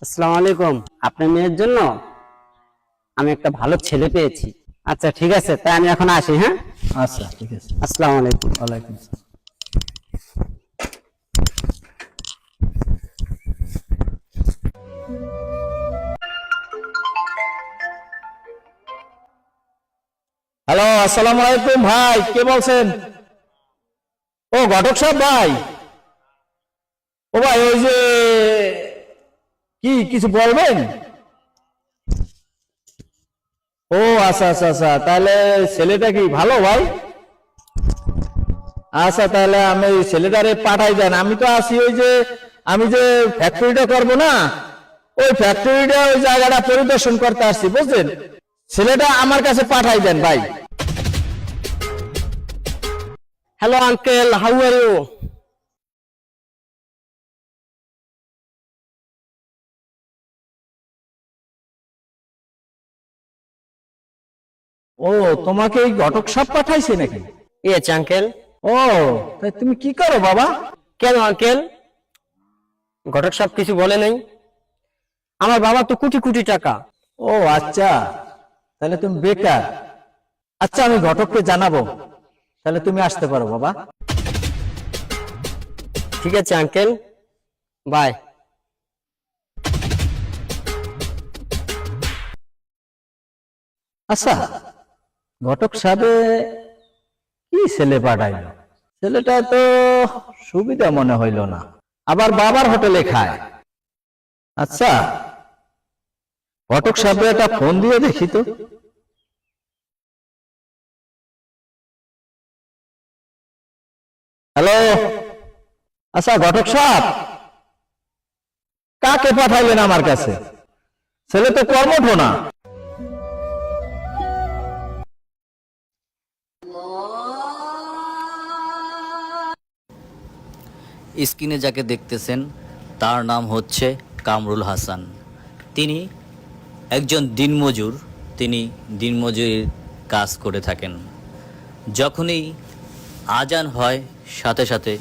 আসসালামু আলাইকুম। আপনার মেয়ের জন্য আমি একটা ভালো ছেলে পেয়েছি। আচ্ছা ঠিক আছে, তাই আমি এখন আসি। হ্যাঁ, আচ্ছা ঠিক আছে। আসসালামু আলাইকুম। ওয়ালাইকুম আসসালাম। হ্যালো, আসসালামু আলাইকুম ভাই, কে বলছেন? ও ঘটক সাহেব ভাই। ও ভাই, ওই যে কি কিছু বলবেন? ও আচ্ছা আচ্ছা আচ্ছা, তাহলে ছেলেটা কি ভালো ভাই? আচ্ছা, তাহলে আমি ওই ছেলেটারে পাঠাই দেন। আমি তো আছি ওই যে আমি যে ফ্যাক্টরিটা করব না, ওই ফ্যাক্টরিটা ওই জায়গাটা পরিদর্শন করতে আসছি, বুঝলেন? ছেলেটা আমার কাছে পাঠাই দেন ভাই। Hello uncle, how are you? ও, তোমাকে এই ঘটক সাহেব পাঠাইছে নাকি? Yes uncle. ও, তাই তুমি কি করো বাবা? কেন আঙ্কেল, ঘটক সব কিছু বলে নাই? আমার বাবা তো কোটি কোটি টাকা। ও আচ্ছা, তাহলে তুমি বেকার। আচ্ছা, আমি ঘটককে জানাবো, তাহলে তুমি আসতে পারো বাবা। ঠিক আছে আঙ্কেল, বাই। আচ্ছা, ঘটক সাহেবে কি ছেলে পাঠাইলো? ছেলেটা তো সুবিধা মনে হইল না, আবার বাবার হোটেলে খায়। আচ্ছা, ঘটক সাহেব একটা ফোন দিয়ে দেখি তো। হ্যালো, আচ্ছা ঘটক সাহেব, কাকে পাঠাইলেন আমার কাছে? ছেলে তো কর্মঠ না। স্ক্রিনে যাকে দেখতেছেন তার নাম হচ্ছে কামরুল হাসান। তিনি একজন দিনমজুর। তিনি দিনমজুরির কাজ করে থাকেন। যখনই আজান হয় সাথে সাথে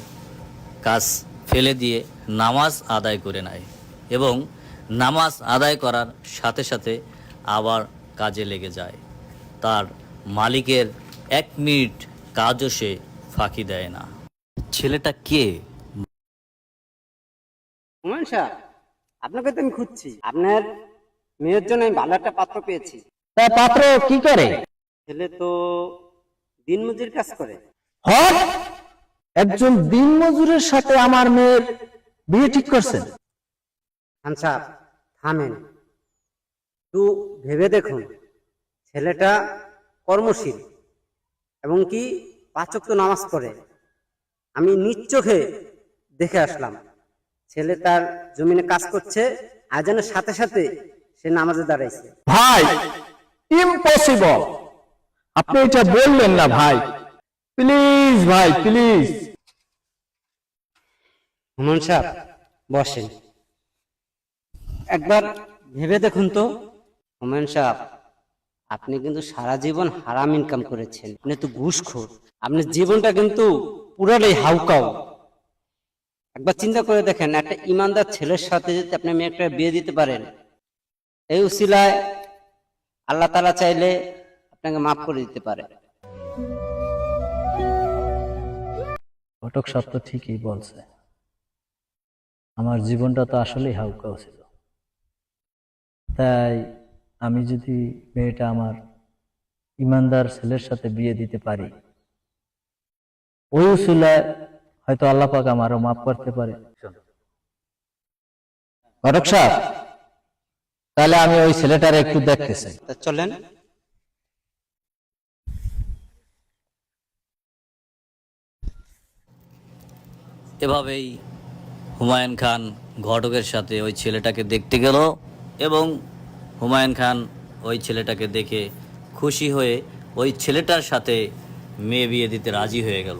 কাজ ফেলে দিয়ে নামাজ আদায় করে নেয় এবং নামাজ আদায় করার সাথে সাথে আবার কাজে লেগে যায়। তার মালিকের 1 মিনিট কাজও সে ফাঁকি দেয় না। ছেলেটা কে? হুমায়ুন সাহেব, আপনাকে তো আমি খুঁজছি। আপনার মেয়ের জন্য আমি ভালো একটা পাত্র পেয়েছি। তা পাত্র কি করে? ছেলে তো দিনমজুর কাজ করে। হট, একজন দিনমজুরের সাথে আমার মেয়ের বিয়ে ঠিক করছেন? খান সাহেব, থামেন, একটু ভেবে দেখুন। ছেলেটা কর্মশীল এবং কি 5 ওয়াক্ত নামাজ পড়ে। আমি নিজ চোখে দেখে আসলাম। ছেলে তার জমিনে কাজ করছে, আজানের সাথে সাথে সে নামাজে দাঁড়াইছে। ভাই, ইম্পসিবল। আপনি এটা বললেন না ভাই, প্লিজ ভাই প্লিজ। হুমায়ুন সাহেব, বসেন, একবার ভেবে দেখুন তো। হুমায়ুন সাহেব, আপনি কিন্তু সারা জীবন হারাম ইনকাম করেছেন। আপনি তো ঘুষখোর। আপনার জীবনটা কিন্তু পুরাটাই হাউকাউ। একবার চিন্তা করে দেখেন, একটা ইমানদার ছেলের সাথে যদি আপনি মেয়েটা বিয়ে দিতে পারেন, এই উসিলায় আল্লাহ তাআলা চাইলে আপনাকে মাফ করে দিতে পারে। ঘটক সাহেব তো ঠিকই বলছে, আমার জীবনটা তো আসলেই হাউকাও ছিল। তাই আমি যদি মেয়েটা আমার ইমানদার ছেলের সাথে বিয়ে দিতে পারি, ওই উসিলায় হয়তো আল্লাহ পাক আমারও মাফ করতে পারে। ঘটক সাহেব, তাহলে আমি ওই ছেলেটার একটু দেখতে চাই। তা চলেন। এভাবেই হুমায়ুন খান ঘটকের সাথে ওই ছেলেটাকে দেখতে গেল এবং হুমায়ুন খান ওই ছেলেটাকে দেখে খুশি হয়ে ওই ছেলেটার সাথে মেয়ে বিয়ে দিতে রাজি হয়ে গেল।